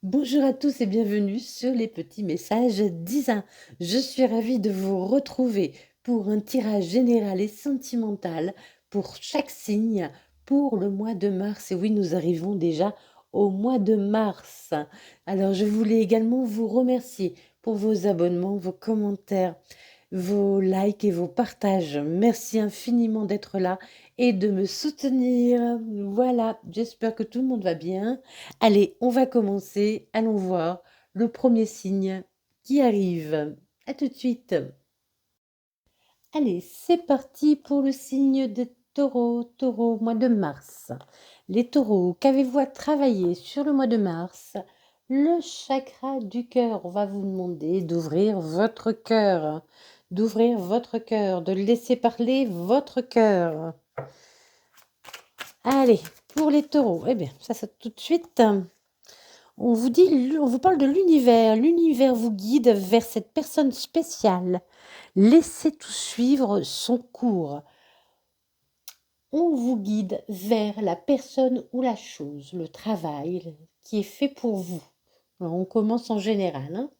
Bonjour à tous et bienvenue sur les petits messages d'Isa. Je suis ravie de vous retrouver pour un tirage général et sentimental pour chaque signe pour le mois de mars. Et oui, nous arrivons déjà au mois de mars. Alors, je voulais également vous remercier pour vos abonnements, vos commentaires, vos likes et vos partages. Merci infiniment d'être là et de me soutenir. Voilà, j'espère que tout le monde va bien. Allez, on va commencer. Allons voir le premier signe qui arrive. À tout de suite. Allez, c'est parti pour le signe de taureau. Taureau, mois de mars. Les taureaux, qu'avez-vous à travailler sur le mois de mars? Le chakra du cœur. On va vous demander d'ouvrir votre cœur. D'ouvrir votre cœur, de laisser parler votre cœur. Allez, pour les taureaux, eh bien, ça tout de suite. On vous parle de l'univers. L'univers vous guide vers cette personne spéciale. Laissez tout suivre son cours. On vous guide vers la personne ou la chose, le travail qui est fait pour vous. Alors, on commence en général, hein.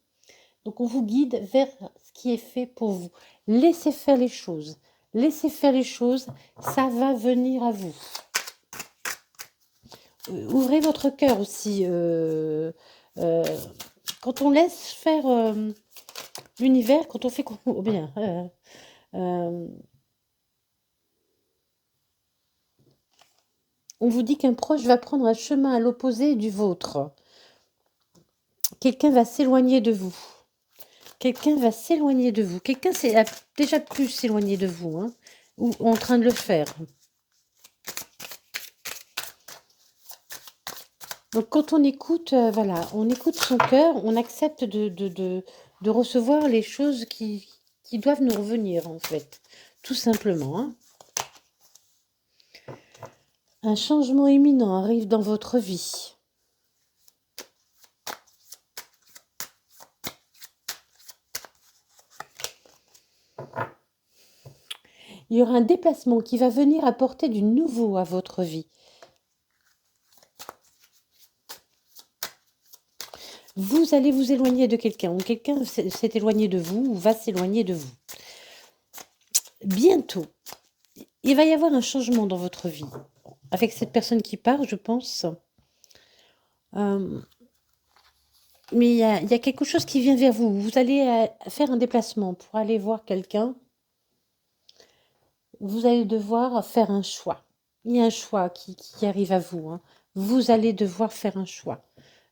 Donc on vous guide vers ce qui est fait pour vous. Laissez faire les choses. Laissez faire les choses, ça va venir à vous. Ouvrez votre cœur aussi. Quand on laisse faire l'univers, quand on fait oh bien, on vous dit qu'un proche va prendre un chemin à l'opposé du vôtre. Quelqu'un va s'éloigner de vous. Quelqu'un va s'éloigner de vous. Quelqu'un a déjà plus s'éloigner de vous, hein, ou en train de le faire. Donc quand on écoute, voilà, on écoute son cœur, on accepte de recevoir les choses qui doivent nous revenir, en fait, tout simplement, hein. Un changement imminent arrive dans votre vie. Il y aura un déplacement qui va venir apporter du nouveau à votre vie. Vous allez vous éloigner de quelqu'un, ou quelqu'un s'est éloigné de vous, ou va s'éloigner de vous. Bientôt, il va y avoir un changement dans votre vie. Avec cette personne qui part, je pense. Mais il y a quelque chose qui vient vers vous. Vous allez faire un déplacement pour aller voir quelqu'un. Vous allez devoir faire un choix. Il y a un choix qui arrive à vous, hein. Vous allez devoir faire un choix.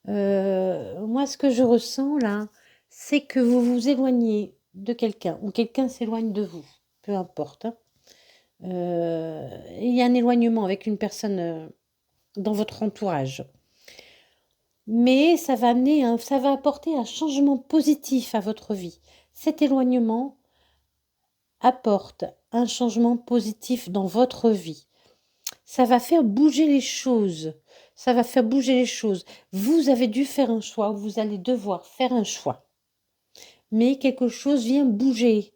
Moi, ce que je ressens là, c'est que vous vous éloignez de quelqu'un ou quelqu'un s'éloigne de vous, peu importe, hein. Il y a un éloignement avec une personne dans votre entourage. Mais ça va apporter un changement positif à votre vie. Cet éloignement apporte un changement positif dans votre vie. Ça va faire bouger les choses. Ça va faire bouger les choses. Vous avez dû faire un choix, vous allez devoir faire un choix. Mais quelque chose vient bouger.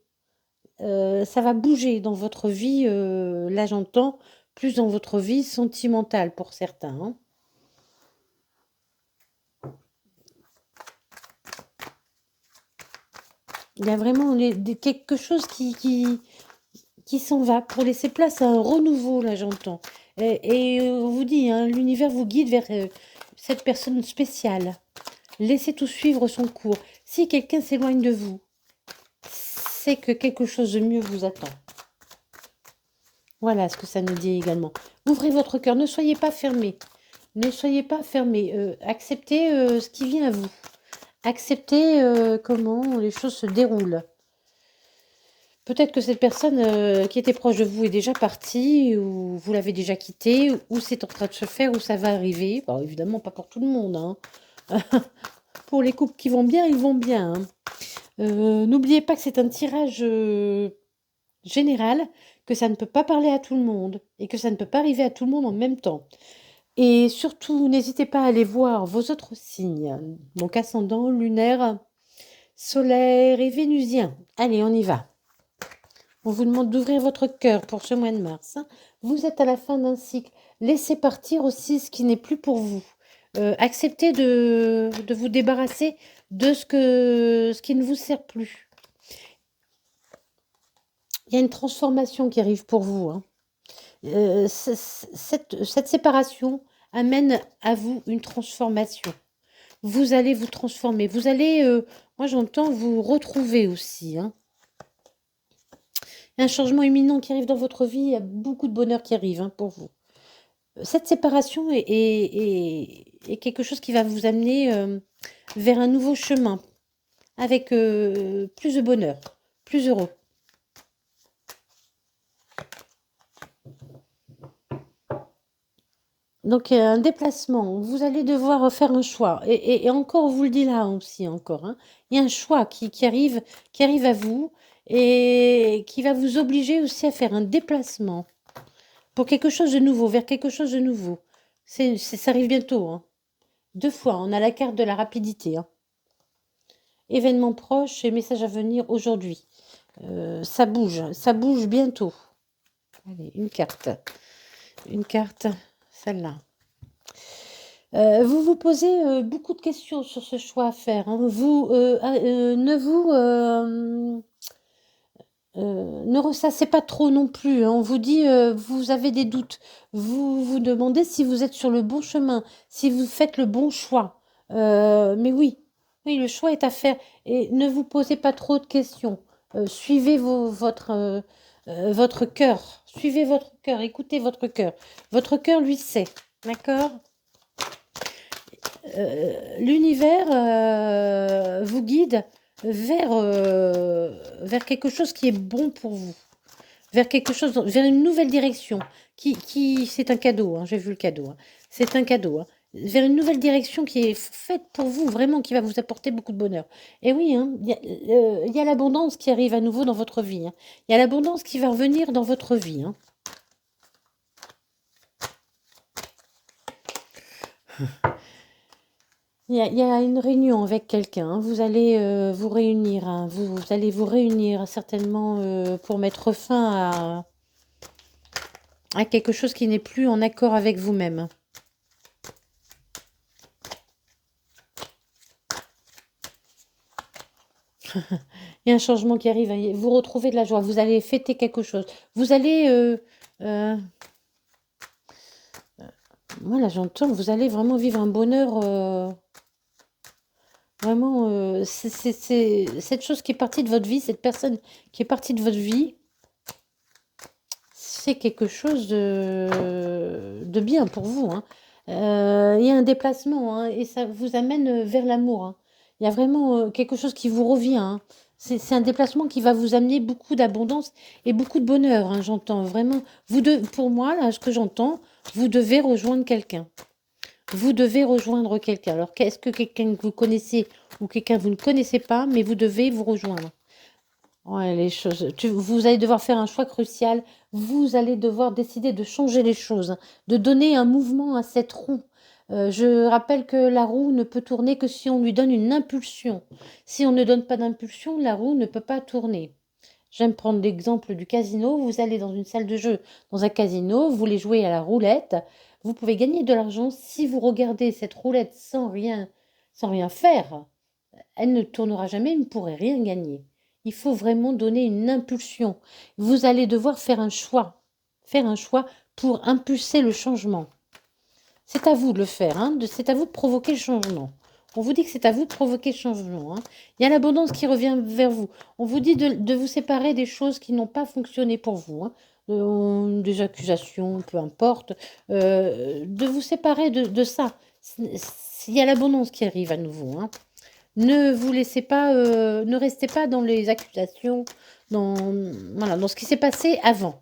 Ça va bouger dans votre vie, là j'entends, plus dans votre vie sentimentale pour certains, hein. Il y a vraiment quelque chose qui s'en va pour laisser place à un renouveau, là j'entends. Et on vous dit, hein, l'univers vous guide vers cette personne spéciale. Laissez tout suivre son cours. Si quelqu'un s'éloigne de vous, c'est que quelque chose de mieux vous attend. Voilà ce que ça nous dit également. Ouvrez votre cœur, ne soyez pas fermés. Ne soyez pas fermés. Acceptez ce qui vient à vous. Acceptez comment les choses se déroulent. Peut-être que cette personne qui était proche de vous est déjà partie, ou vous l'avez déjà quittée, ou c'est en train de se faire, ou ça va arriver. Bon, évidemment, pas pour tout le monde, hein. Pour les couples qui vont bien, ils vont bien, hein. N'oubliez pas que c'est un tirage général, que ça ne peut pas parler à tout le monde, et que ça ne peut pas arriver à tout le monde en même temps. Et surtout, n'hésitez pas à aller voir vos autres signes, donc ascendant, lunaire, solaire et vénusien. Allez, on y va. On vous demande d'ouvrir votre cœur pour ce mois de mars, hein. Vous êtes à la fin d'un cycle. Laissez partir aussi ce qui n'est plus pour vous. acceptez de vous débarrasser de ce qui ne vous sert plus. Il y a une transformation qui arrive pour vous, hein. Cette séparation amène à vous une transformation. Vous allez vous transformer. Vous allez, moi j'entends vous retrouver aussi, hein. Il y a un changement imminent qui arrive dans votre vie. Il y a beaucoup de bonheur qui arrive, hein, pour vous. Cette séparation est quelque chose qui va vous amener vers un nouveau chemin, avec plus de bonheur, plus heureux. Donc, un déplacement, vous allez devoir faire un choix. Et encore, on vous le dit là aussi, encore, hein. Il y a un choix qui arrive à vous et qui va vous obliger aussi à faire un déplacement pour quelque chose de nouveau, vers quelque chose de nouveau. Ça arrive bientôt, hein. 2 fois, on a la carte de la rapidité, hein. Événement proche et message à venir aujourd'hui. Ça bouge bientôt. Allez, une carte, celle-là. Vous vous posez beaucoup de questions sur ce choix à faire, hein. Vous ne ressassez pas trop non plus, hein. On vous dit, vous avez des doutes. Vous vous demandez si vous êtes sur le bon chemin, si vous faites le bon choix. Mais oui, oui, le choix est à faire et ne vous posez pas trop de questions. Suivez votre cœur. Suivez votre cœur, écoutez votre cœur. Votre cœur, lui, sait. D'accord? L'univers vous guide vers quelque chose qui est bon pour vous, vers une nouvelle direction, c'est un cadeau, hein, j'ai vu le cadeau, hein, c'est un cadeau, hein, vers une nouvelle direction qui est faite pour vous, vraiment, qui va vous apporter beaucoup de bonheur. Et oui, hein, il y a l'abondance qui arrive à nouveau dans votre vie, hein. Il y a l'abondance qui va revenir dans votre vie, hein. Il y a une réunion avec quelqu'un, hein. Vous allez vous réunir, hein. Vous allez vous réunir certainement pour mettre fin à quelque chose qui n'est plus en accord avec vous-même. Il y a un changement qui arrive, hein. Vous retrouvez de la joie. Vous allez fêter quelque chose. Vous allez... voilà, j'entends. Vous allez vraiment vivre un bonheur... Vraiment, c'est cette chose qui est partie de votre vie, cette personne qui est partie de votre vie, c'est quelque chose de bien pour vous, hein. Il y a un déplacement, hein, et ça vous amène vers l'amour, hein. Il y a vraiment quelque chose qui vous revient, hein. C'est un déplacement qui va vous amener beaucoup d'abondance et beaucoup de bonheur, hein, j'entends vraiment. Pour moi, là, ce que j'entends, vous devez rejoindre quelqu'un. Vous devez rejoindre quelqu'un. Alors, est-ce que quelqu'un que vous connaissez ou quelqu'un que vous ne connaissez pas, mais vous devez vous rejoindre. Ouais, les choses. Vous allez devoir faire un choix crucial. Vous allez devoir décider de changer les choses, hein, de donner un mouvement à cette roue. Je rappelle que la roue ne peut tourner que si on lui donne une impulsion. Si on ne donne pas d'impulsion, la roue ne peut pas tourner. J'aime prendre l'exemple du casino. Vous allez dans une salle de jeu, dans un casino, vous voulez jouer à la roulette. Vous pouvez gagner de l'argent si vous regardez cette roulette sans rien faire. Elle ne tournera jamais, vous ne pourrez rien gagner. Il faut vraiment donner une impulsion. Vous allez devoir faire un choix pour impulser le changement. C'est à vous de le faire, hein, c'est à vous de provoquer le changement. On vous dit que c'est à vous de provoquer le changement, hein. Il y a l'abondance qui revient vers vous. On vous dit de vous séparer des choses qui n'ont pas fonctionné pour vous, hein. Des accusations, peu importe. De vous séparer de ça. Il y a l'abondance qui arrive à nouveau, hein. Ne vous laissez pas, ne restez pas dans les accusations, dans ce qui s'est passé avant.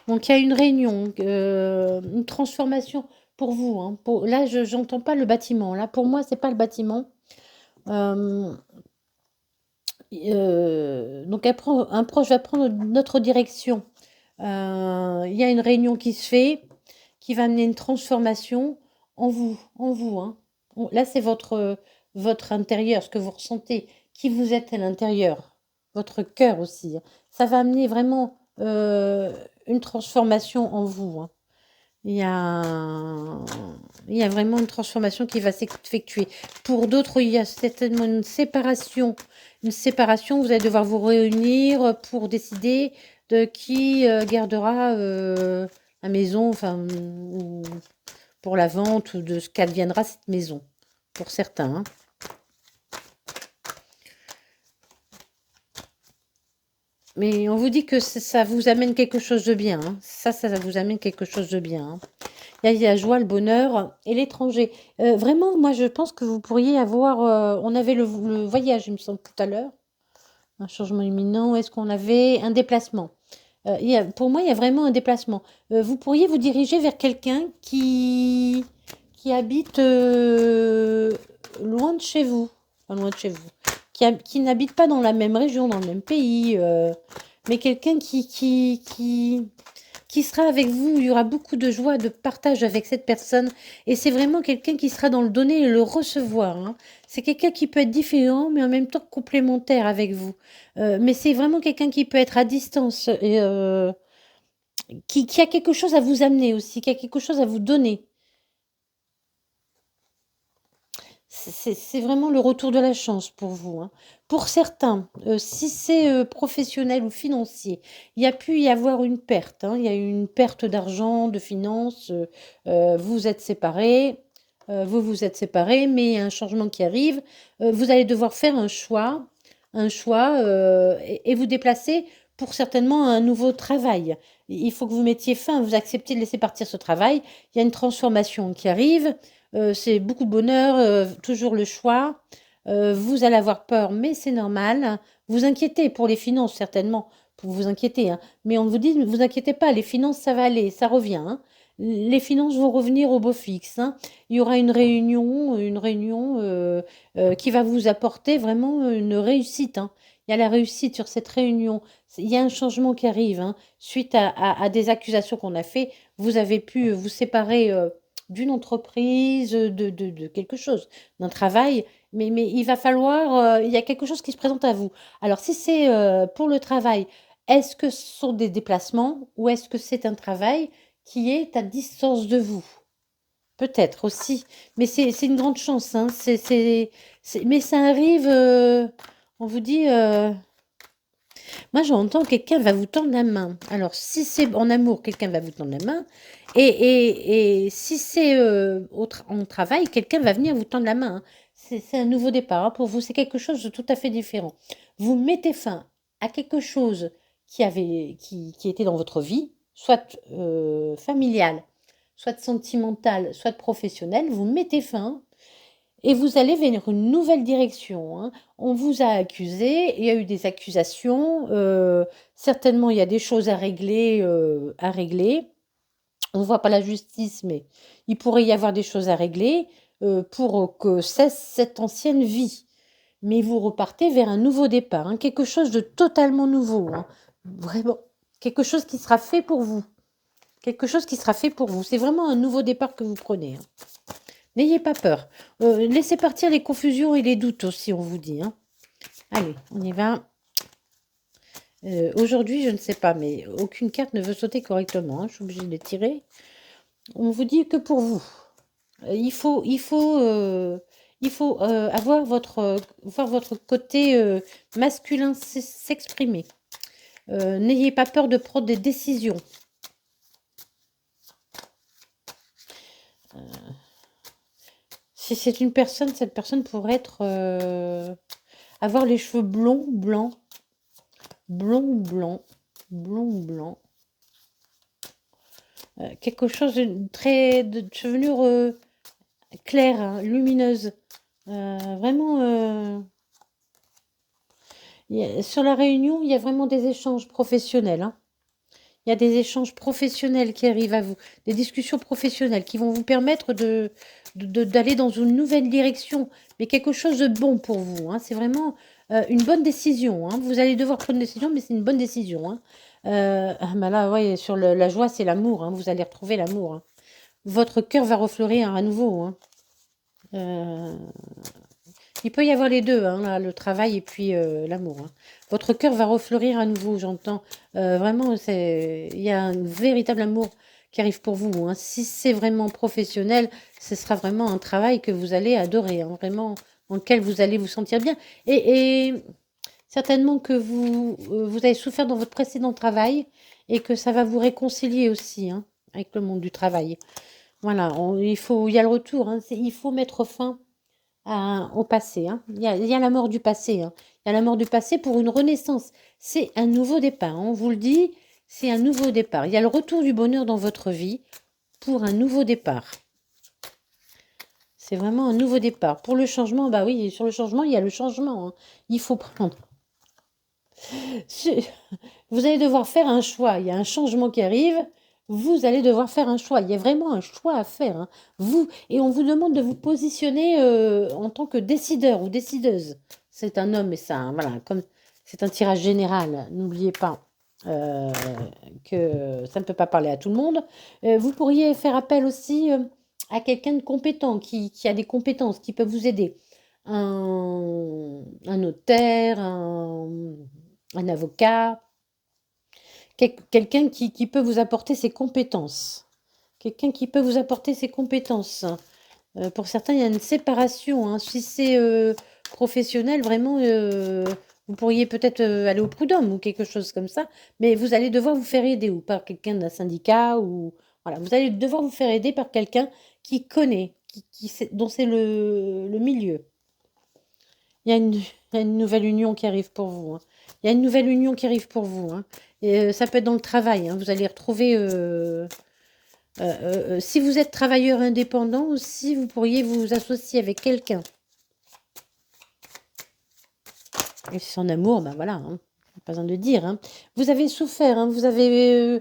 Donc il y a une réunion, une transformation pour vous, hein. Là, j'entends pas le bâtiment. Là, pour moi, c'est pas le bâtiment. Donc un proche va prendre notre direction. Il y a une réunion qui se fait, qui va amener une transformation en vous, hein. Là, c'est votre intérieur, ce que vous ressentez, qui vous êtes à l'intérieur, votre cœur aussi, hein. Ça va amener vraiment une transformation en vous, hein. Il y a, il y a vraiment une transformation qui va s'effectuer. Pour d'autres, il y a certainement une séparation. Une séparation, vous allez devoir vous réunir pour décider de qui gardera la maison, enfin, ou pour la vente, ou de ce qu'adviendra cette maison, pour certains, hein. Mais on vous dit que ça vous amène quelque chose de bien, hein. Ça vous amène quelque chose de bien, hein. Il y a la joie, le bonheur et l'étranger. Vraiment, moi, je pense que vous pourriez avoir... on avait le voyage, il me semble, tout à l'heure. Un changement imminent. Est-ce qu'on avait un déplacement? Pour moi, il y a vraiment un déplacement. Vous pourriez vous diriger vers quelqu'un qui habite loin de chez vous. Enfin, loin de chez vous. Qui n'habite pas dans la même région, dans le même pays. Mais quelqu'un qui sera avec vous. Il y aura beaucoup de joie, de partage avec cette personne. Et c'est vraiment quelqu'un qui sera dans le donner et le recevoir, hein. C'est quelqu'un qui peut être différent, mais en même temps complémentaire avec vous. Mais c'est vraiment quelqu'un qui peut être à distance et qui a quelque chose à vous amener aussi, qui a quelque chose à vous donner. C'est vraiment le retour de la chance pour vous, hein. Pour certains, si c'est professionnel ou financier, il y a pu y avoir une perte, hein. Il y a eu une perte d'argent, de finances. Vous êtes séparés, vous vous êtes séparés, mais il y a un changement qui arrive. Vous allez devoir faire un choix et vous déplacer pour certainement un nouveau travail. Il faut que vous mettiez fin, vous acceptiez de laisser partir ce travail. Il y a une transformation qui arrive. C'est beaucoup de bonheur, toujours le choix. Vous allez avoir peur, mais c'est normal. Vous inquiétez pour les finances, certainement, pour vous inquiéter, hein. Mais on vous dit, ne vous inquiétez pas, les finances, ça va aller, ça revient, hein. Les finances vont revenir au beau fixe, hein. Il y aura une réunion qui va vous apporter vraiment une réussite, hein. Il y a la réussite sur cette réunion. Il y a un changement qui arrive, hein. Suite à des accusations qu'on a fait, vous avez pu vous séparer d'une entreprise, de quelque chose, d'un travail, mais il va falloir, il y a quelque chose qui se présente à vous. Alors si c'est, pour le travail, est-ce que ce sont des déplacements ou est-ce que c'est un travail qui est à distance de vous? Peut-être aussi, mais c'est une grande chance, hein, mais ça arrive, on vous dit, moi, j'entends quelqu'un va vous tendre la main. Alors, si c'est en amour, quelqu'un va vous tendre la main. Et si c'est en travail, quelqu'un va venir vous tendre la main, hein. C'est un nouveau départ, hein. Pour vous, c'est quelque chose de tout à fait différent. Vous mettez fin à quelque chose qui était dans votre vie, soit familial, soit sentimental, soit professionnel. Vous mettez fin et vous allez vers une nouvelle direction, hein. On vous a accusé, il y a eu des accusations, certainement il y a des choses à régler, à régler. On ne voit pas la justice, mais il pourrait y avoir des choses à régler, pour que cesse cette ancienne vie. Mais vous repartez vers un nouveau départ, hein, quelque chose de totalement nouveau, hein. Vraiment, quelque chose qui sera fait pour vous. Quelque chose qui sera fait pour vous. C'est vraiment un nouveau départ que vous prenez, hein. N'ayez pas peur. Laissez partir les confusions et les doutes aussi, on vous dit, hein. Allez, on y va. Aujourd'hui, je ne sais pas, mais aucune carte ne veut sauter correctement, hein. Je suis obligée de les tirer. On vous dit que pour vous. Il faut avoir voir votre côté masculin s'exprimer. N'ayez pas peur de prendre des décisions. Si c'est une personne, cette personne pourrait être avoir les cheveux blonds, blancs, blond ou blanc, blond ou blanc. Quelque chose de chevelure claire, hein, lumineuse. Vraiment, sur la réunion, il y a vraiment des échanges professionnels, hein. Il y a des échanges professionnels qui arrivent à vous, des discussions professionnelles qui vont vous permettre d'aller dans une nouvelle direction, mais quelque chose de bon pour vous, hein. C'est vraiment une bonne décision, hein. Vous allez devoir prendre une décision, mais c'est une bonne décision, hein. Bah là, ouais, sur la joie, c'est l'amour, hein. Vous allez retrouver l'amour, hein. Votre cœur va refleurir à nouveau, hein. Euh, il peut y avoir les deux, hein, là, le travail et puis l'amour, hein. Votre cœur va refleurir à nouveau, j'entends. Vraiment, il y a un véritable amour qui arrive pour vous, hein. Si c'est vraiment professionnel, ce sera vraiment un travail que vous allez adorer, hein, vraiment dans lequel vous allez vous sentir bien. Et certainement que vous avez souffert dans votre précédent travail et que ça va vous réconcilier aussi, hein, avec le monde du travail. Voilà, il y a le retour, hein, il faut mettre fin au passé, hein. Il y a la mort du passé, hein. Il y a la mort du passé pour une renaissance. C'est un nouveau départ, hein, on vous le dit, c'est un nouveau départ. Il y a le retour du bonheur dans votre vie pour un nouveau départ. C'est vraiment un nouveau départ. Pour le changement, bah oui, sur le changement, il y a le changement, hein. Il faut prendre. Vous allez devoir faire un choix. Il y a un changement qui arrive. Vous allez devoir faire un choix. Il y a vraiment un choix à faire, hein. Et on vous demande de vous positionner en tant que décideur ou décideuse. C'est un homme et ça, hein, voilà, comme c'est un tirage général, n'oubliez pas euh, que ça ne peut pas parler à tout le monde. Vous pourriez faire appel aussi à quelqu'un de compétent, qui a des compétences, qui peut vous aider. Un notaire, un avocat, quelqu'un qui peut vous apporter ses compétences. Quelqu'un qui peut vous apporter ses compétences. Pour certains, il y a une séparation, hein. Si c'est professionnel, vraiment, vous pourriez peut-être aller au prud'homme ou quelque chose comme ça, mais vous allez devoir vous faire aider ou par quelqu'un d'un syndicat ou voilà, vous allez devoir vous faire aider par quelqu'un qui connaît, dont c'est le milieu. Il y a une nouvelle union qui arrive pour vous, hein. Il y a une nouvelle union qui arrive pour vous, hein. Et ça peut être dans le travail, hein. Vous allez retrouver... si vous êtes travailleur indépendant aussi, vous pourriez vous associer avec quelqu'un. Et si c'est en amour, ben voilà, hein. Pas besoin de dire, hein. Vous avez souffert, hein. Vous avez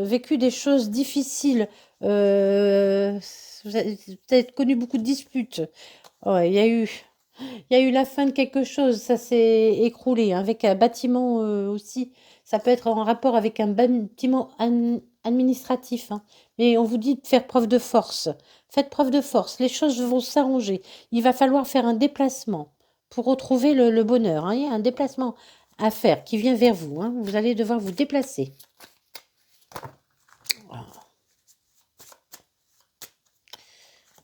vécu des choses difficiles. Vous avez peut-être connu beaucoup de disputes. Ouais, il y a eu la fin de quelque chose, ça s'est écroulé, hein, avec un bâtiment aussi. Ça peut être en rapport avec un bâtiment administratif, hein. Mais on vous dit de faire preuve de force. Faites preuve de force, les choses vont s'arranger. Il va falloir faire un déplacement pour retrouver le bonheur, hein. Il y a un déplacement à faire qui vient vers vous, hein. Vous allez devoir vous déplacer.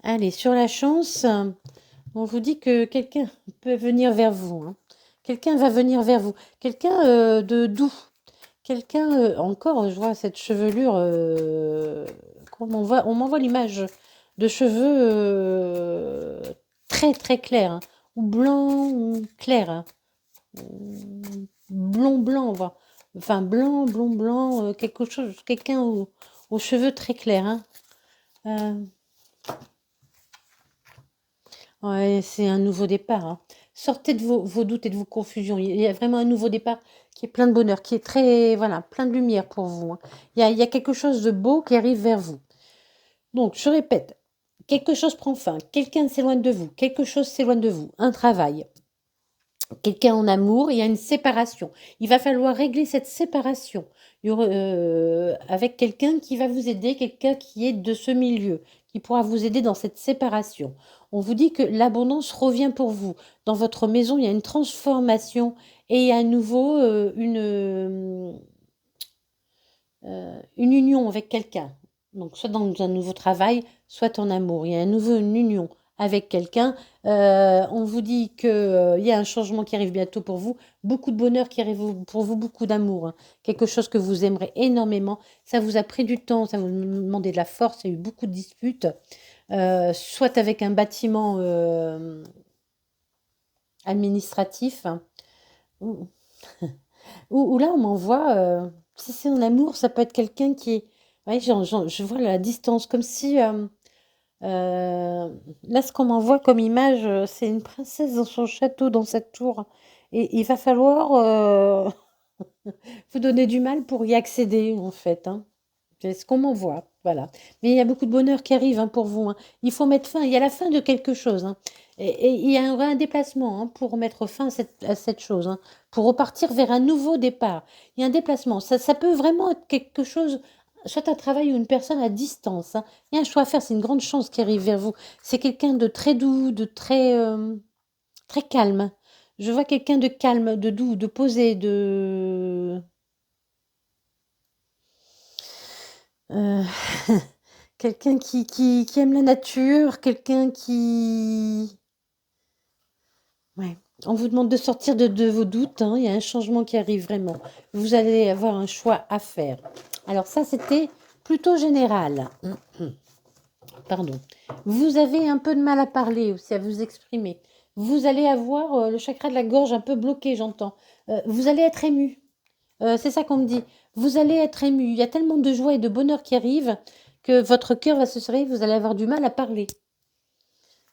Allez, sur la chance, on vous dit que quelqu'un peut venir vers vous, hein. Quelqu'un va venir vers vous. Quelqu'un de doux. Quelqu'un, encore, je vois cette chevelure, on m'envoie l'image de cheveux très très clairs, hein, ou blancs ou clairs, hein, blond blanc, on voit. Enfin blanc, blond blanc, quelque chose, quelqu'un aux cheveux très clairs, hein. Euh, Ouais, c'est un nouveau départ, hein. Sortez de vos doutes et de vos confusions. Il y a vraiment un nouveau départ qui est plein de bonheur, qui est très, voilà, plein de lumière pour vous, hein. Il y a quelque chose de beau qui arrive vers vous. Donc, je répète, quelque chose prend fin, quelqu'un s'éloigne de vous, quelque chose s'éloigne de vous, un travail, quelqu'un en amour, il y a une séparation. Il va falloir régler cette séparation. Avec quelqu'un qui va vous aider, quelqu'un qui est de ce milieu, qui pourra vous aider dans cette séparation. On vous dit que l'abondance revient pour vous. Dans votre maison, il y a une transformation et il y a à nouveau une union avec quelqu'un. Donc, soit dans un nouveau travail, soit en amour. Il y a à nouveau une union avec quelqu'un. On vous dit qu'il y a un changement qui arrive bientôt pour vous. Beaucoup de bonheur qui arrive pour vous, beaucoup d'amour, hein. Quelque chose que vous aimerez énormément. Ça vous a pris du temps, ça vous demandait de la force. Il y a eu beaucoup de disputes. Soit avec un bâtiment administratif, hein, ou, ou là, on m'envoie, si c'est en amour, ça peut être quelqu'un qui est... Ouais, je vois la distance, comme si... là, ce qu'on m'envoie comme image, c'est une princesse dans son château, dans sa tour. Et il va falloir vous donner du mal pour y accéder, en fait, hein. C'est ce qu'on m'envoie, voilà. Mais il y a beaucoup de bonheur qui arrive, hein, pour vous, hein. Il faut mettre fin, il y a la fin de quelque chose, hein. Et il y aura un déplacement, hein, pour mettre fin à cette chose, hein, pour repartir vers un nouveau départ. Il y a un déplacement. Ça peut vraiment être quelque chose, soit un travail ou une personne à distance, hein. Il y a un choix à faire, c'est une grande chance qui arrive vers vous. C'est quelqu'un de très doux, de très, très calme. Je vois quelqu'un de calme, de doux, de posé, de... Heu, quelqu'un qui aime la nature, quelqu'un qui ouais, on vous demande de sortir de vos doutes, hein, il y a un changement qui arrive vraiment. Vous allez avoir un choix à faire. Alors ça, c'était plutôt général. Pardon. Vous avez un peu de mal à parler aussi, à vous exprimer. Vous allez avoir, le chakra de la gorge un peu bloqué, j'entends. Vous allez être ému. C'est ça qu'on me dit. Vous allez être ému. Il y a tellement de joie et de bonheur qui arrivent que votre cœur va se serrer, vous allez avoir du mal à parler.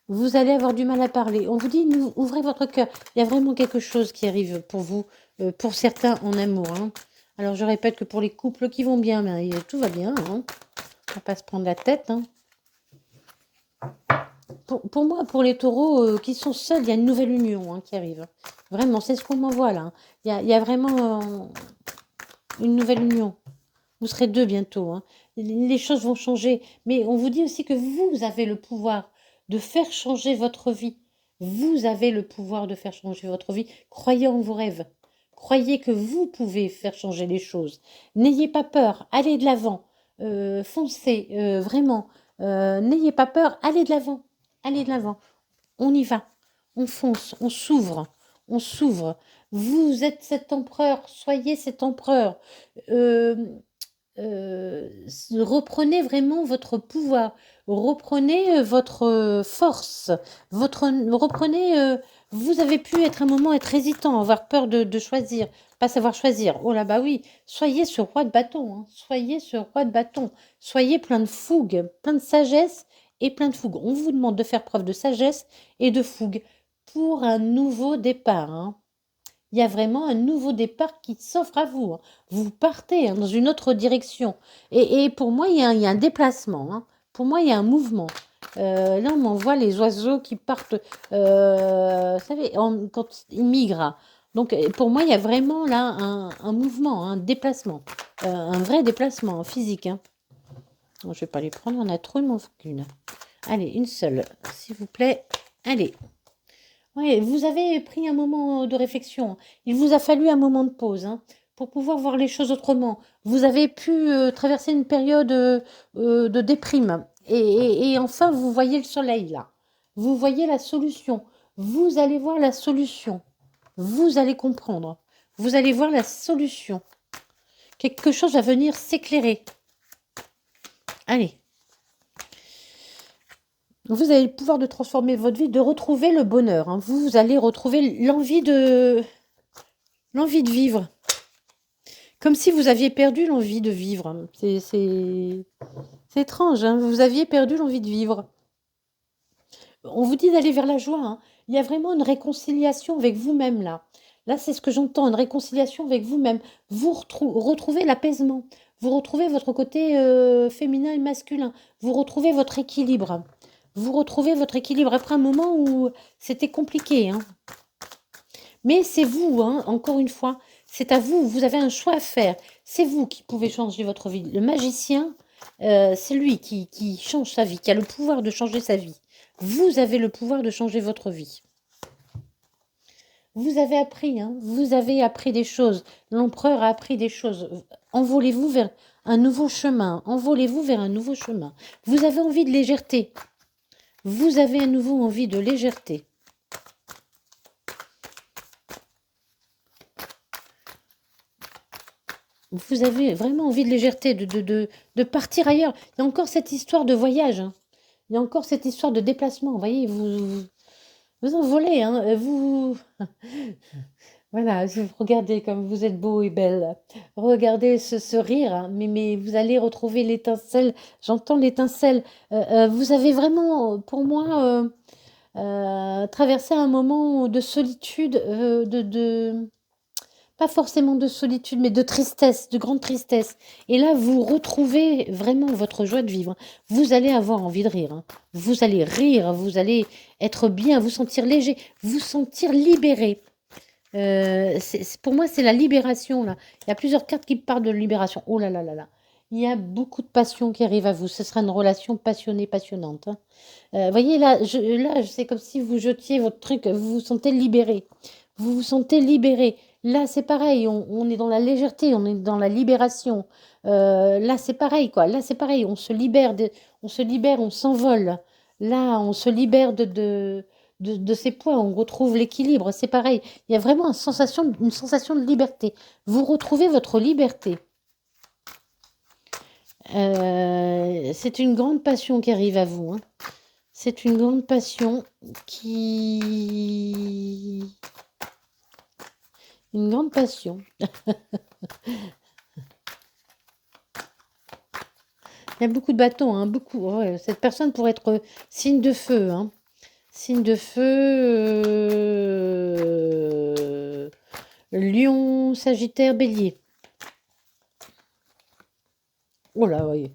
Vous allez avoir du mal à parler. On vous dit, ouvrez votre cœur. Il y a vraiment quelque chose qui arrive pour vous, pour certains en amour, hein. Alors je répète que pour les couples qui vont bien, ben, tout va bien, hein. On va pas se prendre la tête, hein. Pour moi, pour les taureaux qui sont seuls, il y a une nouvelle union, hein, qui arrive. Vraiment, c'est ce qu'on m'envoie là, hein. Il y a vraiment une nouvelle union. Vous serez deux bientôt, hein. Les choses vont changer. Mais on vous dit aussi que vous avez le pouvoir de faire changer votre vie. Vous avez le pouvoir de faire changer votre vie. Croyez en vos rêves. Croyez que vous pouvez faire changer les choses. N'ayez pas peur. Allez de l'avant. Foncez, vraiment. N'ayez pas peur. Allez de l'avant. Allez de l'avant. On y va. On fonce. On s'ouvre. On s'ouvre. Vous êtes cet empereur. Soyez cet empereur. Euh, reprenez vraiment votre pouvoir, reprenez votre force, reprenez, vous avez pu être un moment être hésitant, avoir peur de choisir, pas savoir choisir. Oh là bah oui, soyez ce roi de bâton, hein, soyez ce roi de bâton, soyez plein de fougue, plein de sagesse et plein de fougue. On vous demande de faire preuve de sagesse et de fougue pour un nouveau départ, hein. Il y a vraiment un nouveau départ qui s'offre à vous, hein. Vous partez, hein, dans une autre direction. Et pour moi, il y a un déplacement, hein. Pour moi, il y a un mouvement. Là, on m'envoie les oiseaux qui partent, vous savez, quand ils migrent. Donc, pour moi, il y a vraiment là un mouvement, un déplacement. Un vrai déplacement physique, hein. Bon, je ne vais pas les prendre, on a trop, il m'en faut qu'une. Allez, une seule, s'il vous plaît. Allez. Oui, vous avez pris un moment de réflexion. Il vous a fallu un moment de pause, hein, pour pouvoir voir les choses autrement. Vous avez pu traverser une période de déprime. Et enfin, vous voyez le soleil là. Vous voyez la solution. Vous allez voir la solution. Vous allez comprendre. Vous allez voir la solution. Quelque chose va venir s'éclairer. Allez. Vous avez le pouvoir de transformer votre vie, de retrouver le bonheur, hein. Vous allez retrouver l'envie de vivre. Comme si vous aviez perdu l'envie de vivre, hein. C'est étrange, hein. Vous aviez perdu l'envie de vivre. On vous dit d'aller vers la joie, hein. Il y a vraiment une réconciliation avec vous-même là. Là, c'est ce que j'entends, une réconciliation avec vous-même. Vous retrouvez l'apaisement. Vous retrouvez votre côté féminin et masculin. Vous retrouvez votre équilibre. Vous retrouvez votre équilibre après un moment où c'était compliqué, hein. Mais c'est vous, hein, encore une fois, c'est à vous. Vous avez un choix à faire. C'est vous qui pouvez changer votre vie. Le magicien, c'est lui qui change sa vie, qui a le pouvoir de changer sa vie. Vous avez le pouvoir de changer votre vie. Vous avez appris, hein, vous avez appris des choses. L'empereur a appris des choses. Envolez-vous vers un nouveau chemin. Envolez-vous vers un nouveau chemin. Vous avez envie de légèreté. Vous avez à nouveau envie de légèreté. Vous avez vraiment envie de légèreté, de partir ailleurs. Il y a encore cette histoire de voyage, hein. Il y a encore cette histoire de déplacement. Vous voyez, vous envolez, hein. Voilà, regardez comme vous êtes beau et belle. Regardez ce rire, hein. Mais vous allez retrouver l'étincelle. J'entends l'étincelle. Vous avez vraiment, pour moi, traversé un moment de solitude, pas forcément de solitude, mais de tristesse, de grande tristesse. Et là, vous retrouvez vraiment votre joie de vivre. Vous allez avoir envie de rire, hein. Vous allez rire, vous allez être bien, vous sentir léger, vous sentir libéré. Pour moi, c'est la libération, là. Il y a plusieurs cartes qui parlent de libération. Oh là là là là. Il y a beaucoup de passion qui arrive à vous. Ce sera une relation passionnée, passionnante, hein. Voyez, là, c'est comme si vous jetiez votre truc, vous vous sentez libéré. Vous vous sentez libéré. Là, c'est pareil, on est dans la légèreté, on est dans la libération. Là, c'est pareil, quoi. Là, c'est pareil, on se libère, on s'envole. Là, on se libère de ses poids, on retrouve l'équilibre. C'est pareil. Il y a vraiment une sensation de liberté. Vous retrouvez votre liberté. C'est une grande passion qui arrive à vous, hein. C'est une grande passion qui... Une grande passion. Il y a beaucoup de bâtons, hein, beaucoup. Ouais, cette personne pourrait être signe de feu, hein. Signe de feu. Lion, Sagittaire, Bélier. Oh là, oui.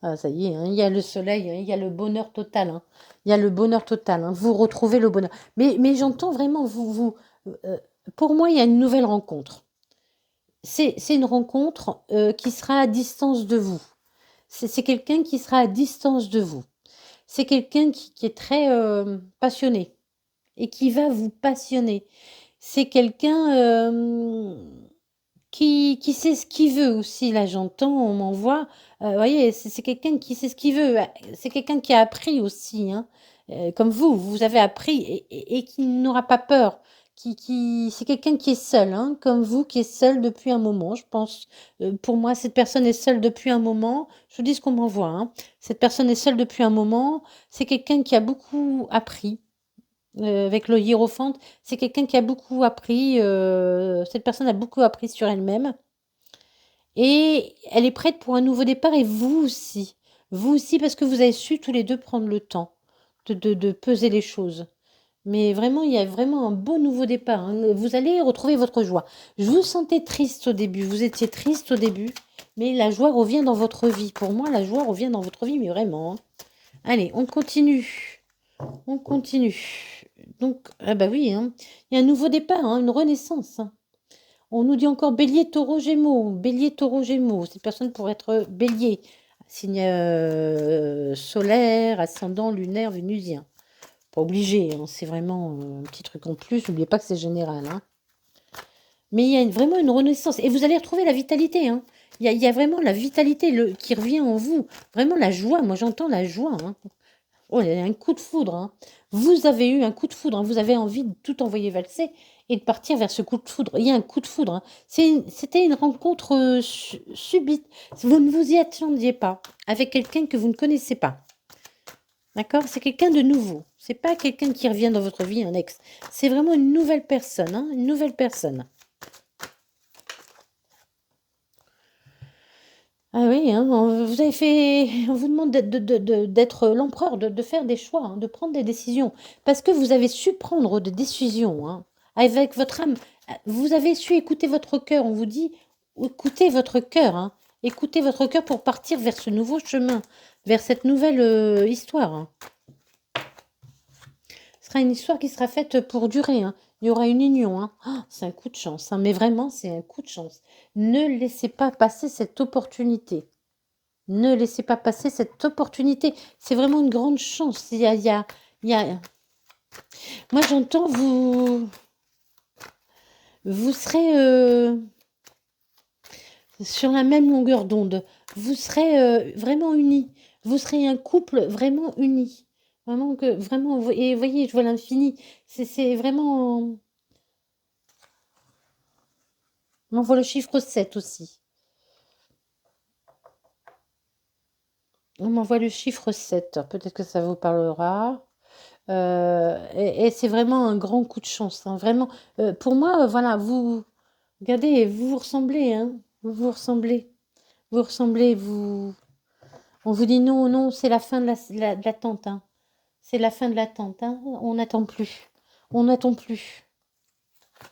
Ah, ça y est, hein, il y a le soleil, hein, il y a le bonheur total, hein. Il y a le bonheur total, hein. Vous retrouvez le bonheur. Mais j'entends vraiment, euh, pour moi, il y a une nouvelle rencontre. C'est une rencontre qui sera à distance de vous. C'est quelqu'un qui sera à distance de vous. C'est quelqu'un qui est très passionné et qui va vous passionner. C'est quelqu'un qui sait ce qu'il veut aussi. Là, j'entends, on m'envoie. Vous voyez, c'est quelqu'un qui sait ce qu'il veut. C'est quelqu'un qui a appris aussi, hein. Comme vous avez appris et qui n'aura pas peur. C'est quelqu'un qui est seul, hein, comme vous, qui est seul depuis un moment. Je pense, pour moi, cette personne est seule depuis un moment. Je vous dis ce qu'on m'envoie, hein. Cette personne est seule depuis un moment. C'est quelqu'un qui a beaucoup appris. Avec le hiérophante, c'est quelqu'un qui a beaucoup appris. Cette personne a beaucoup appris sur elle-même. Et elle est prête pour un nouveau départ. Et vous aussi. Vous aussi, parce que vous avez su tous les deux prendre le temps de peser les choses. Mais vraiment, il y a vraiment un beau nouveau départ, hein. Vous allez retrouver votre joie. Je vous sentais triste au début. Vous étiez triste au début. Mais la joie revient dans votre vie. Pour moi, la joie revient dans votre vie, mais vraiment, hein. Allez, on continue. On continue. Donc, ah bah oui, hein. Il y a un nouveau départ, hein, une renaissance, hein. On nous dit encore bélier, taureau, gémeaux. Bélier, taureau, gémeaux. Cette personne pourrait être bélier. Signe solaire, ascendant, lunaire, vénusien. Pas obligé, hein, c'est vraiment un petit truc en plus. N'oubliez pas que c'est général, hein. Mais il y a vraiment une renaissance. Et vous allez retrouver la vitalité, hein. Il y a vraiment la vitalité qui revient en vous. Vraiment la joie. Moi, j'entends la joie, hein. Oh, il y a un coup de foudre, hein. Vous avez eu un coup de foudre, hein. Vous avez envie de tout envoyer valser et de partir vers ce coup de foudre. Il y a un coup de foudre, hein. C'était une rencontre subite. Vous ne vous y attendiez pas avec quelqu'un que vous ne connaissez pas. D'accord? C'est quelqu'un de nouveau. C'est pas quelqu'un qui revient dans votre vie, un ex. C'est vraiment une nouvelle personne, hein, une nouvelle personne. Ah oui, hein, vous avez fait, on vous demande d'être l'empereur, de faire des choix, hein, de prendre des décisions, parce que vous avez su prendre des décisions, hein, avec votre âme. Vous avez su écouter votre cœur. On vous dit, écoutez votre cœur, hein, écoutez votre cœur pour partir vers ce nouveau chemin, vers cette nouvelle histoire, hein. Ce sera une histoire qui sera faite pour durer, hein. Il y aura une union, hein. Oh, c'est un coup de chance, hein, mais vraiment, c'est un coup de chance. Ne laissez pas passer cette opportunité. Ne laissez pas passer cette opportunité. C'est vraiment une grande chance. Il y a... Moi, j'entends vous serez sur la même longueur d'onde. Vous serez vraiment unis. Vous serez un couple vraiment uni. Vraiment que vraiment. Et voyez, je vois l'infini. C'est vraiment. On voit le chiffre 7 aussi. On m'envoie le chiffre 7. Peut-être que ça vous parlera. Et c'est vraiment un grand coup de chance, hein, vraiment. Pour moi, voilà, regardez, vous vous ressemblez, hein, vous vous ressemblez. Vous ressemblez, on vous dit non, non, c'est la fin de l'attente, hein. C'est la fin de l'attente, hein. On n'attend plus. On n'attend plus.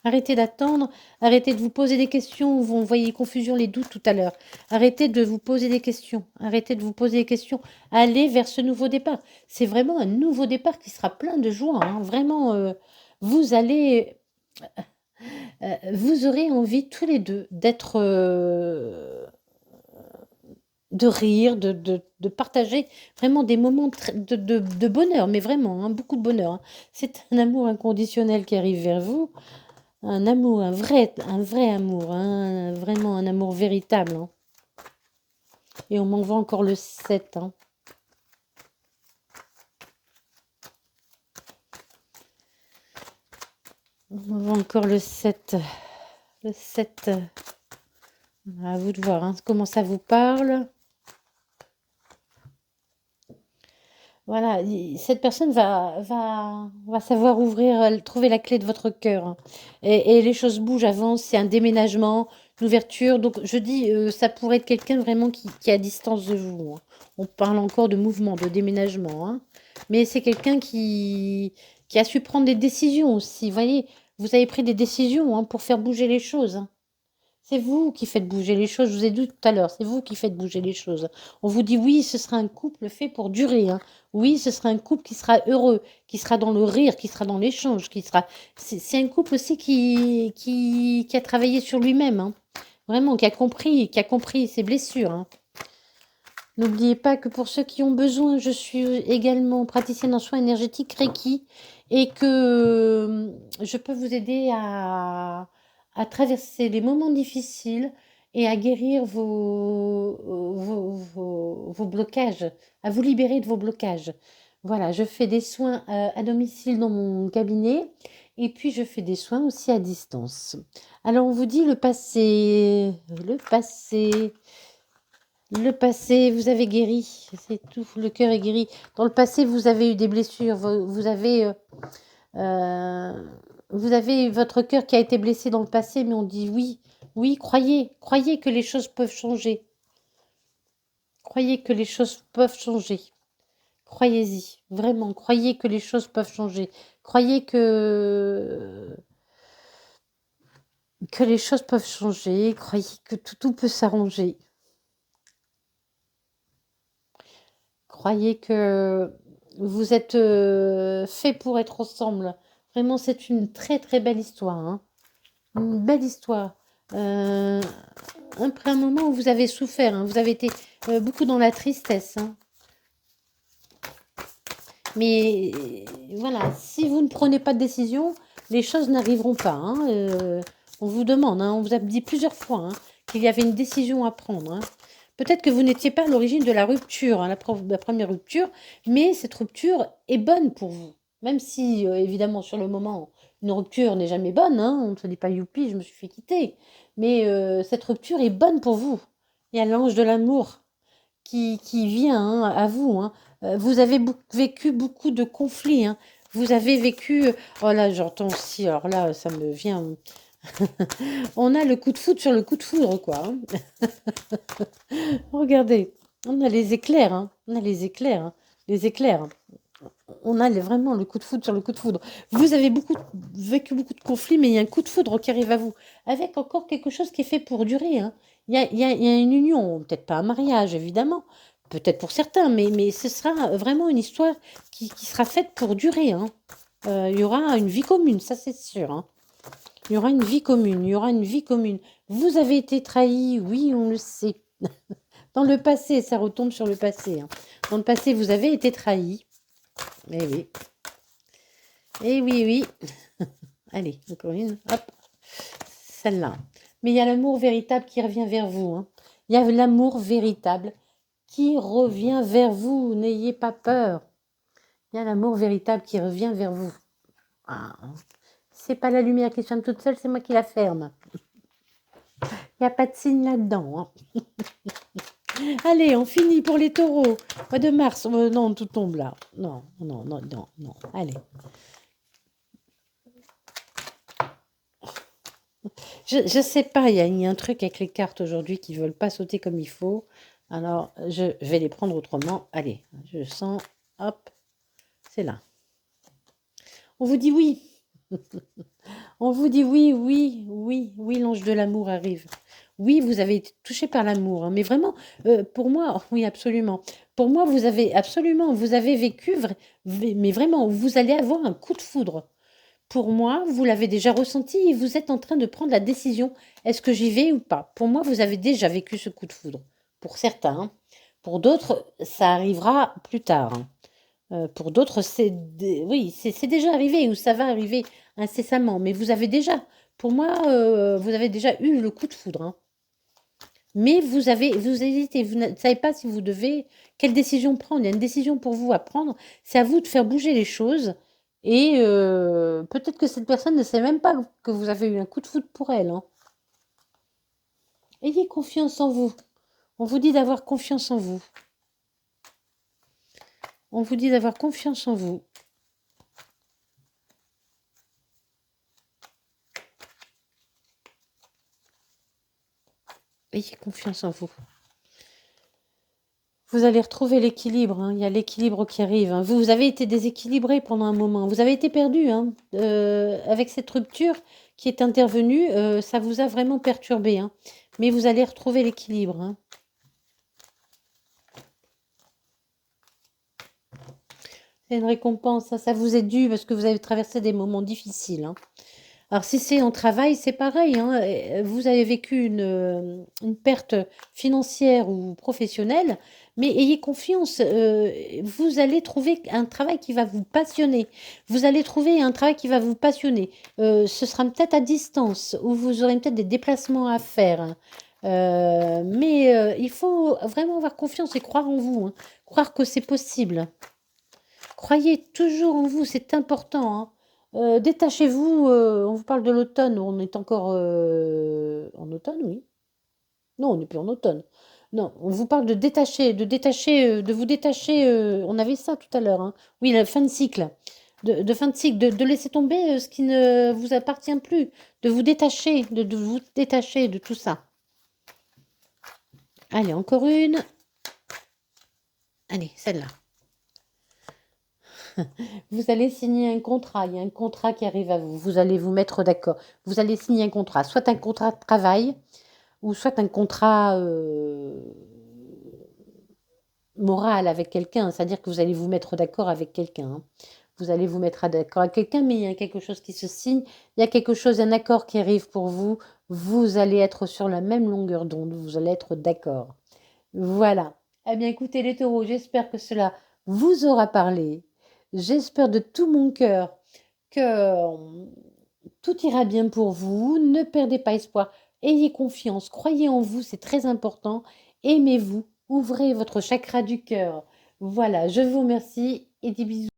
Arrêtez d'attendre, arrêtez de vous poser des questions. Vous envoyez confusion, les doutes tout à l'heure. Arrêtez de vous poser des questions. Arrêtez de vous poser des questions. Allez vers ce nouveau départ. C'est vraiment un nouveau départ qui sera plein de joie, hein. Vraiment, vous allez, vous aurez envie tous les deux d'être, de rire, de partager vraiment des moments de bonheur, mais vraiment, hein, beaucoup de bonheur, hein. C'est un amour inconditionnel qui arrive vers vous. Un amour, un vrai amour, hein, vraiment un amour véritable, hein. Et on m'envoie encore le 7, hein. On m'envoie encore le 7. Le 7. À vous de voir, hein, comment ça vous parle. Voilà, cette personne va savoir ouvrir, trouver la clé de votre cœur, hein. Et les choses bougent, avancent, c'est un déménagement, une ouverture. Donc, je dis, ça pourrait être quelqu'un vraiment qui est à distance de vous, hein. On parle encore de mouvement, de déménagement, hein. Mais c'est quelqu'un qui a su prendre des décisions aussi. Vous voyez, vous avez pris des décisions, hein, pour faire bouger les choses, hein. C'est vous qui faites bouger les choses, je vous ai dit tout à l'heure, c'est vous qui faites bouger les choses. On vous dit oui, ce sera un couple fait pour durer, hein. Oui, ce sera un couple qui sera heureux, qui sera dans le rire, qui sera dans l'échange, qui sera. C'est un couple aussi qui a travaillé sur lui-même, hein. Vraiment, qui a compris ses blessures, hein. N'oubliez pas que pour ceux qui ont besoin, je suis également praticienne en soins énergétiques Reiki et que je peux vous aider à traverser les moments difficiles et à guérir vos blocages, à vous libérer de vos blocages. Voilà, je fais des soins à domicile dans mon cabinet et puis je fais des soins aussi à distance. Alors on vous dit le passé, le passé. Le passé, vous avez guéri, c'est tout, le cœur est guéri. Dans le passé, vous avez eu des blessures, euh, vous avez votre cœur qui a été blessé dans le passé, mais on dit oui, oui, croyez que les choses peuvent changer. Croyez que les choses peuvent changer. Croyez-y, vraiment, croyez que les choses peuvent changer. Croyez que les choses peuvent changer, croyez que tout peut s'arranger. Croyez que vous êtes fait pour être ensemble. Vraiment, c'est une très très belle histoire, hein. Une belle histoire. Après un moment où vous avez souffert, hein, vous avez été beaucoup dans la tristesse, hein. Mais voilà, si vous ne prenez pas de décision, les choses n'arriveront pas, hein. On vous demande, hein, on vous a dit plusieurs fois, hein, qu'il y avait une décision à prendre, hein. Peut-être que vous n'étiez pas à l'origine de la rupture, hein, la première rupture, mais cette rupture est bonne pour vous. Même si, évidemment, sur le moment, une rupture n'est jamais bonne, hein, on ne se dit pas youpi, je me suis fait quitter. Mais cette rupture est bonne pour vous. Il y a l'ange de l'amour qui vient, hein, à vous, hein. Vous avez vécu beaucoup de conflits, hein. Vous avez vécu. Oh là, j'entends aussi, alors là, ça me vient. On a le coup de foudre sur le coup de foudre, quoi, hein. Regardez, on a les éclairs, hein. On a les éclairs, hein. Les éclairs. On a vraiment le coup de foudre sur le coup de foudre. Vous avez vécu beaucoup de conflits, mais il y a un coup de foudre qui arrive à vous, avec encore quelque chose qui est fait pour durer, hein. Il y a une union, peut-être pas un mariage, évidemment, peut-être pour certains, mais ce sera vraiment une histoire qui sera faite pour durer, hein. Il y aura une vie commune, ça c'est sûr, hein. Il y aura une vie commune, il y aura une vie commune. Vous avez été trahi, oui, on le sait. Dans le passé, ça retombe sur le passé, hein. Dans le passé, vous avez été trahi. Eh oui. Eh oui, oui. Allez, encore une. Hop. Celle-là. Mais il y a l'amour véritable qui revient vers vous, hein. Il y a l'amour véritable qui revient vers vous. N'ayez pas peur. Il y a l'amour véritable qui revient vers vous. Ah. C'est pas la lumière qui se ferme toute seule, c'est moi qui la ferme. Il n'y a pas de signe là-dedans, hein. Allez, on finit pour les taureaux. Mois de mars. Non, tout tombe là. Non, non, non, non, non. Allez. Je sais pas, il y a un truc avec les cartes aujourd'hui qui veulent pas sauter comme il faut. Alors, je vais les prendre autrement. Allez, je sens. Hop, c'est là. On vous dit oui. On vous dit oui, oui, oui, oui, l'ange de l'amour arrive. Oui, vous avez été touché par l'amour, hein, mais vraiment, pour moi, oui, absolument. Pour moi, vous avez absolument, vous avez vécu, mais vraiment, vous allez avoir un coup de foudre. Pour moi, vous l'avez déjà ressenti et vous êtes en train de prendre la décision. Est-ce que j'y vais ou pas? Pour moi, vous avez déjà vécu ce coup de foudre. Pour certains, hein. Pour d'autres, ça arrivera plus tard, hein. Pour d'autres, oui, c'est déjà arrivé ou ça va arriver incessamment. Mais vous avez déjà Pour moi, vous avez déjà eu le coup de foudre, hein. Mais vous hésitez, vous ne savez pas si vous devez quelle décision prendre. Il y a une décision pour vous à prendre. C'est à vous de faire bouger les choses et peut-être que cette personne ne sait même pas que vous avez eu un coup de foudre pour elle, hein. Ayez confiance en vous. On vous dit d'avoir confiance en vous. On vous dit d'avoir confiance en vous. Ayez confiance en vous. Vous allez retrouver l'équilibre, hein. Il y a l'équilibre qui arrive, hein. Vous avez été déséquilibré pendant un moment. Vous avez été perdu, hein. Avec cette rupture qui est intervenue, ça vous a vraiment perturbé, hein. Mais vous allez retrouver l'équilibre, hein. C'est une récompense, ça vous est dû parce que vous avez traversé des moments difficiles, hein. Alors si c'est en travail, c'est pareil, hein. Vous avez vécu une perte financière ou professionnelle, mais ayez confiance, vous allez trouver un travail qui va vous passionner. Vous allez trouver un travail qui va vous passionner. Ce sera peut-être à distance ou vous aurez peut-être des déplacements à faire, hein. Mais il faut vraiment avoir confiance et croire en vous, hein. Croire que c'est possible. Croyez toujours en vous, c'est important, hein. Détachez-vous, on vous parle de l'automne, on est encore, en automne, oui? Non, on n'est plus en automne. Non, on vous parle de vous détacher, on avait ça tout à l'heure, hein. Oui, la fin de cycle, de fin de cycle, de laisser tomber, ce qui ne vous appartient plus, de vous détacher, de vous détacher de tout ça. Allez, encore une. Allez, celle-là. Vous allez signer un contrat, il y a un contrat qui arrive à vous, vous allez vous mettre d'accord. Vous allez signer un contrat, soit un contrat de travail ou soit un contrat, moral avec quelqu'un. C'est-à-dire que vous allez vous mettre d'accord avec quelqu'un, hein. Vous allez vous mettre d'accord avec quelqu'un, mais il y a quelque chose qui se signe, il y a quelque chose, un accord qui arrive pour vous. Vous allez être sur la même longueur d'onde, vous allez être d'accord. Voilà. Eh bien, écoutez les taureaux, j'espère que cela vous aura parlé. J'espère de tout mon cœur que tout ira bien pour vous. Ne perdez pas espoir. Ayez confiance. Croyez en vous, c'est très important. Aimez-vous. Ouvrez votre chakra du cœur. Voilà, je vous remercie et des bisous.